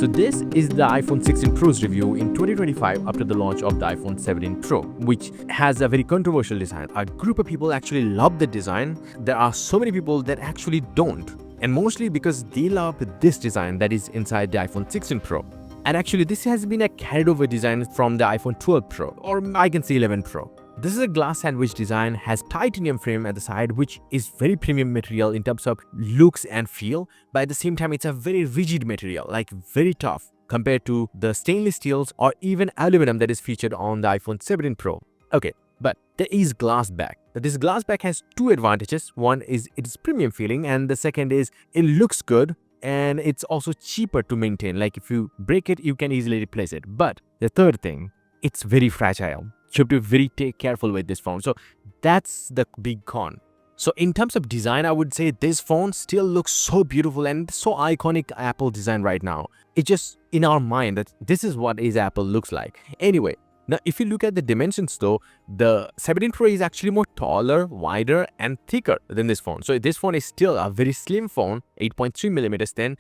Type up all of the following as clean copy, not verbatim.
So this is the iPhone 16 Pro's review in 2025 after the launch of the iPhone 17 Pro, which has a very controversial design. A group of people actually love the design. There are so many people that actually don't, and mostly because they love this design that is inside the iPhone 16 Pro. And actually this has been a carried over design from the iPhone 12 Pro, or I can say 11 Pro. This is a glass sandwich design, has titanium frame at the side, which is very premium material in terms of looks and feel, but at the same time it's a very rigid material, like very tough compared to the stainless steels or even aluminum that is featured on the iPhone 17 Pro. Okay, but there is glass back. This glass back has two advantages. One is it's premium feeling, and the second is it looks good and it's also cheaper to maintain. Like if you break it, you can easily replace it. But the third thing, it's very fragile. You have to be very careful with this phone. So that's the big con. So in terms of design, I would say this phone still looks so beautiful and so iconic Apple design right now. It's just in our mind that this is what Apple looks like. Anyway, now if you look at the dimensions though, the 17 Pro is actually more taller, wider and thicker than this phone. So this phone is still a very slim phone, 8.3mm thin.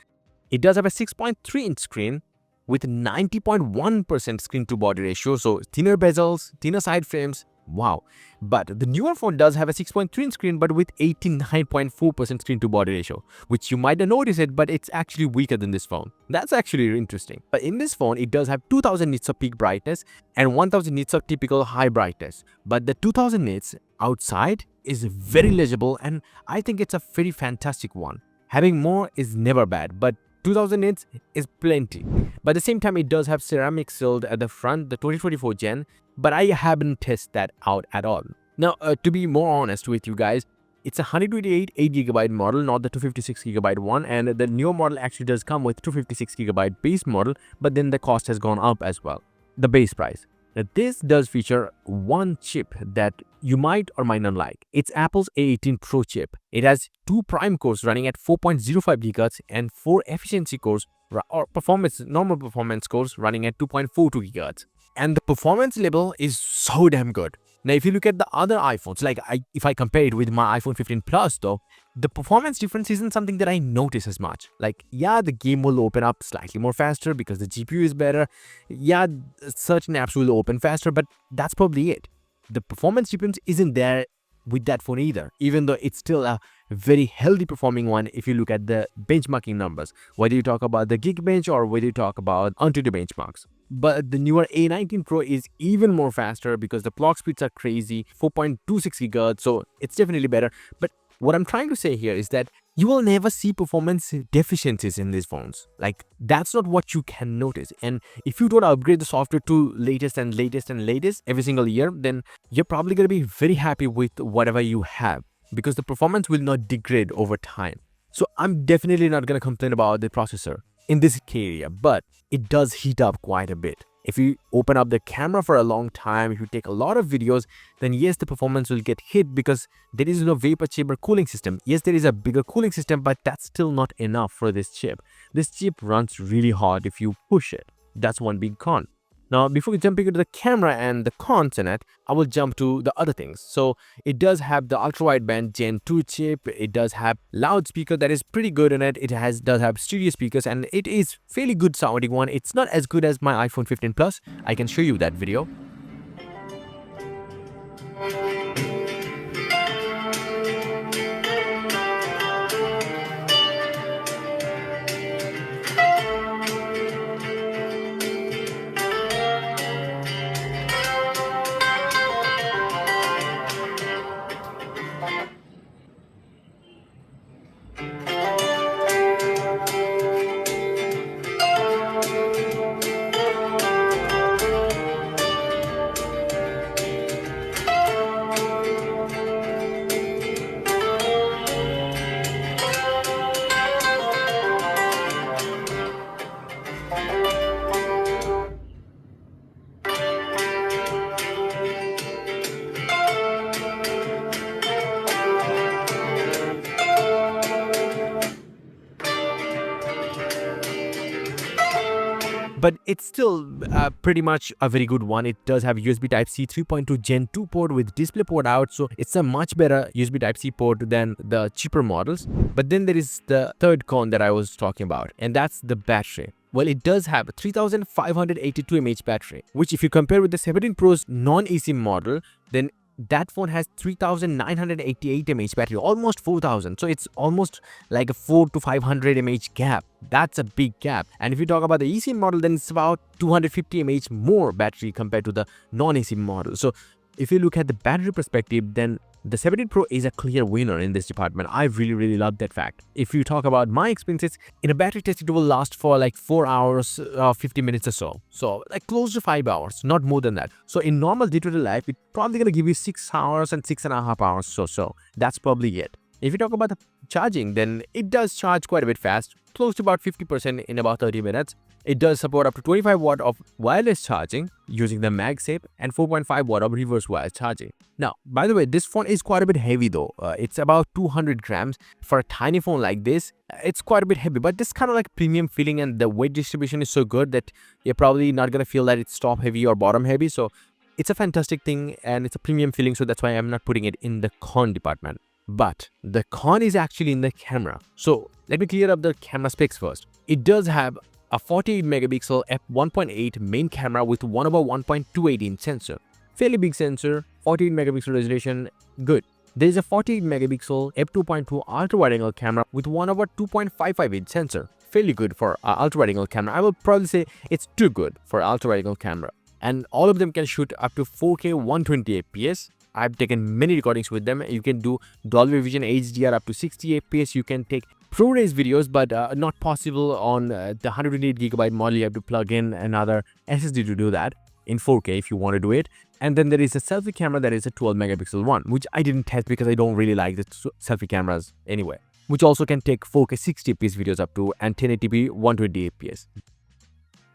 It does have a 6.3-inch screen with 90.1% screen to body ratio, so thinner bezels, thinner side frames. Wow. But the newer phone does have a 6.3-inch screen but with 89.4% screen to body ratio, which you might not notice it, but it's actually weaker than this phone. That's actually interesting. But in this phone, it does have 2000 nits of peak brightness and 1000 nits of typical high brightness. But the 2000 nits outside is very legible, and I think it's a very fantastic one. Having more is never bad, but 2000 nits is plenty. But at the same time, it does have ceramic shield at the front, the 2024 gen, but I haven't tested that out at all. Now, to be more honest with you guys, it's a 128 8GB model, not the 256GB one, and the newer model actually does come with 256GB base model, but then the cost has gone up as well, the base price. Now, this does feature one chip that you might or might not like. It's Apple's A18 Pro chip. It has 2 prime cores running at 4.05 GHz and 4 efficiency cores or normal performance cores running at 2.42 GHz. And the performance level is so damn good. Now, if you look at the other iPhones, like if I compare it with my iPhone 15 Plus though, the performance difference isn't something that I notice as much. Like, yeah, the game will open up slightly more faster because the GPU is better. Yeah, certain apps will open faster, but that's probably it. The performance difference isn't there with that phone either, even though it's still a very healthy performing one if you look at the benchmarking numbers, whether you talk about the Geekbench or whether you talk about Antutu benchmarks. But the newer A19 Pro is even more faster because the clock speeds are crazy, 4.26 GHz, so it's definitely better. But what I'm trying to say here is that you will never see performance deficiencies in these phones. Like, that's not what you can notice. And if you don't upgrade the software to latest and latest and latest every single year, then you're probably going to be very happy with whatever you have, because the performance will not degrade over time. So I'm definitely not going to complain about the processor in this area, but it does heat up quite a bit. If you open up the camera for a long time, if you take a lot of videos, then yes, the performance will get hit because there is no vapor chamber cooling system. Yes, there is a bigger cooling system, but that's still not enough for this chip. This chip runs really hard if you push it. That's one big con. Now, before we jump into the camera and the cons in it, I will jump to the other things. So it does have the ultra-wideband Gen 2 chip. It does have loudspeaker that is pretty good in it. It does have stereo speakers, and it is fairly good sounding one. It's not as good as my iPhone 15 Plus. I can show you that video. But it's still pretty much a very good one. It does have USB Type-C 3.2 Gen 2 port with DisplayPort out, so it's a much better USB Type-C port than the cheaper models. But then there is the third con that I was talking about, and that's the battery. Well, it does have a 3582 mAh battery, which if you compare with the 17 Pro's non-eSIM model, then that phone has 3988 mAh battery, almost 4000. So it's almost like a 4 to 500 mAh gap. That's a big gap. And if you talk about the eSIM model, then it's about 250 mAh more battery compared to the non-eSIM model. So if you look at the battery perspective, then the 17 Pro is a clear winner in this department. I really love that fact. If you talk about my experiences, in a battery test, it will last for like 4 hours, 50 minutes or so. So like close to 5 hours, not more than that. So in normal day-to-day life, it's probably going to give you 6 hours and 6.5 hours. So that's probably it. If you talk about the charging, then it does charge quite a bit fast, close to about 50% in about 30 minutes. It does support up to 25 watt of wireless charging using the MagSafe and 4.5 watt of reverse wireless charging. Now, by the way, this phone is quite a bit heavy though. It's about 200 grams. For a tiny phone like this, it's quite a bit heavy, but this kind of like premium feeling, and the weight distribution is so good that you're probably not going to feel that it's top heavy or bottom heavy. So it's a fantastic thing and it's a premium feeling. So that's why I'm not putting it in the con department. But the con is actually in the camera. So let me clear up the camera specs first. It does have a 48 megapixel f1.8 main camera with 1/1.28 inch sensor. Fairly big sensor, 48 megapixel resolution, good. There is a 48 megapixel f2.2 ultra wide angle camera with 1/2.55 inch sensor. Fairly good for ultra wide angle camera. I will probably say it's too good for ultra wide angle camera. And all of them can shoot up to 4K 120 fps. I've taken many recordings with them. You can do Dolby Vision HDR up to 60 fps. You can take ProRes videos, but not possible on the 128GB model. You have to plug in another SSD to do that in 4K if you want to do it. And then there is a selfie camera that is a 12 megapixel one, which I didn't test because I don't really like the selfie cameras anyway, which also can take 4K 60 fps videos up to and 1080p 120 fps.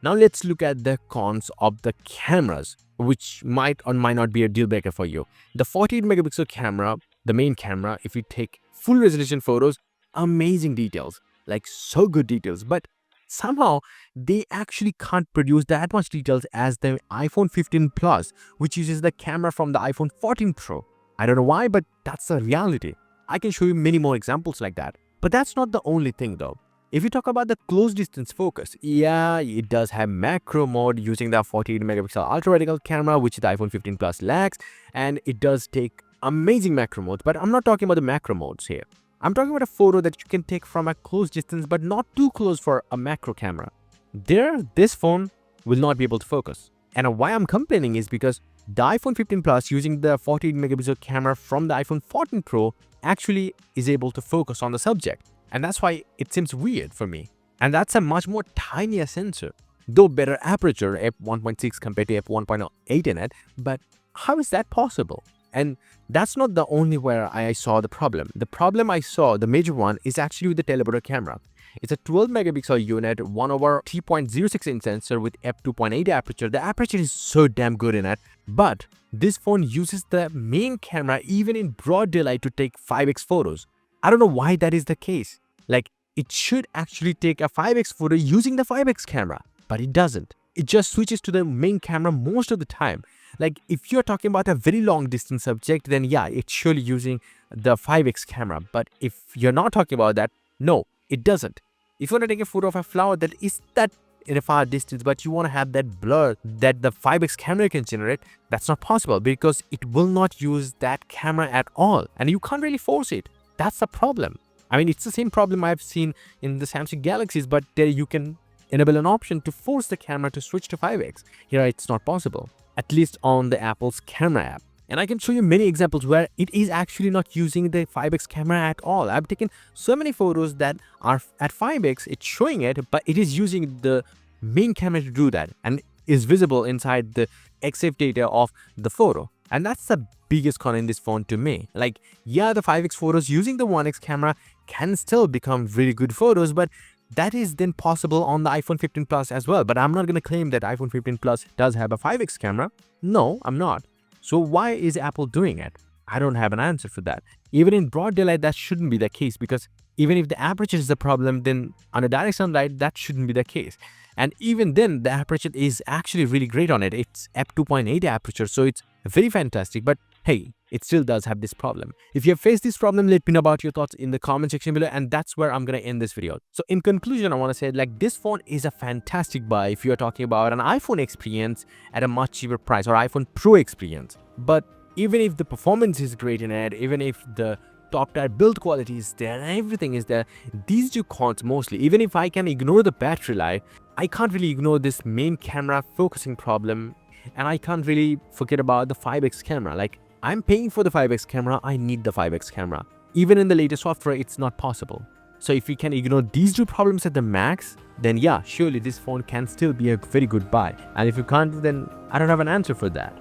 Now let's look at the cons of the cameras, which might or might not be a deal breaker for you. The 48 megapixel camera, the main camera, if you take full resolution photos, amazing details, like so good details, but somehow they actually can't produce that much details as the iPhone 15 Plus, which uses the camera from the iPhone 14 Pro. I don't know why, but that's the reality. I can show you many more examples like that. But that's not the only thing though. If you talk about the close distance focus, yeah, it does have macro mode using the 48 megapixel ultra wide angle camera, which the iPhone 15 Plus lacks, and it does take amazing macro modes. But I'm not talking about the macro modes here. I'm talking about a photo that you can take from a close distance, but not too close for a macro camera. This phone will not be able to focus. And why I'm complaining is because the iPhone 15 Plus using the 48 megapixel camera from the iPhone 14 Pro actually is able to focus on the subject. And that's why it seems weird for me. And that's a much more tinier sensor, though better aperture f1.6 compared to f1.8 in it. But how is that possible? And that's not the only where I saw the problem. The problem I saw, the major one, is actually with the teleporter camera. It's a 12 megapixel unit, 1/3.06 inch sensor with f2.8 aperture. The aperture is so damn good in it. But this phone uses the main camera even in broad daylight to take 5x photos. I don't know why that is the case. Like, it should actually take a 5x photo using the 5x camera, but it doesn't. It just switches to the main camera most of the time. Like, if you're talking about a very long distance subject, then yeah, it's surely using the 5x camera. But if you're not talking about that, no, it doesn't. If you want to take a photo of a flower that is that in a far distance, but you want to have that blur that the 5x camera can generate, that's not possible because it will not use that camera at all. And you can't really force it. That's the problem. I mean, it's the same problem I've seen in the Samsung Galaxies, but there you can enable an option to force the camera to switch to 5x. Here it's not possible, at least on the Apple's camera app. And I can show you many examples where it is actually not using the 5x camera at all. I've taken so many photos that are at 5x, it's showing it, but it is using the main camera to do that and is visible inside the EXIF data of the photo. And that's the biggest con in this phone to me. Like, yeah, the 5x photos using the 1x camera can still become really good photos, but that is then possible on the iPhone 15 Plus as well. But I'm not going to claim that iPhone 15 Plus does have a 5x camera. No, I'm not. So why is Apple doing it? I don't have an answer for that. Even in broad daylight, that shouldn't be the case, because even if the aperture is the problem, then under direct sunlight, that shouldn't be the case. And even then, the aperture is actually really great on it. It's f2.8 aperture, so it's very fantastic. But hey, it still does have this problem. If you have faced this problem, let me know about your thoughts in the comment section below, and that's where I'm gonna end this video. So in conclusion, I want to say like this phone is a fantastic buy if you're talking about an iPhone experience at a much cheaper price, or iPhone Pro experience. But even if the performance is great in it, even if the top tier build quality is there and everything is there, these two cons mostly. Even if I can ignore the battery life, I can't really ignore this main camera focusing problem, and I can't really forget about the 5x camera. Like, I'm paying for the 5x camera, I need the 5x camera. Even in the latest software, it's not possible. So if we can ignore these two problems at the max, then yeah, surely this phone can still be a very good buy. And if you can't, then I don't have an answer for that.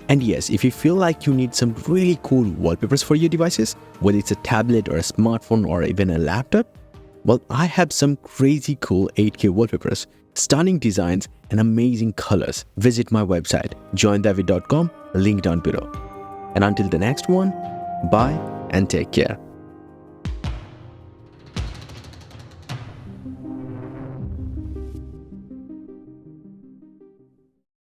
And yes, if you feel like you need some really cool wallpapers for your devices, whether it's a tablet or a smartphone or even a laptop, well, I have some crazy cool 8K wallpapers, stunning designs, and amazing colors. Visit my website, joindavid.com, link down below. And until the next one, bye and take care.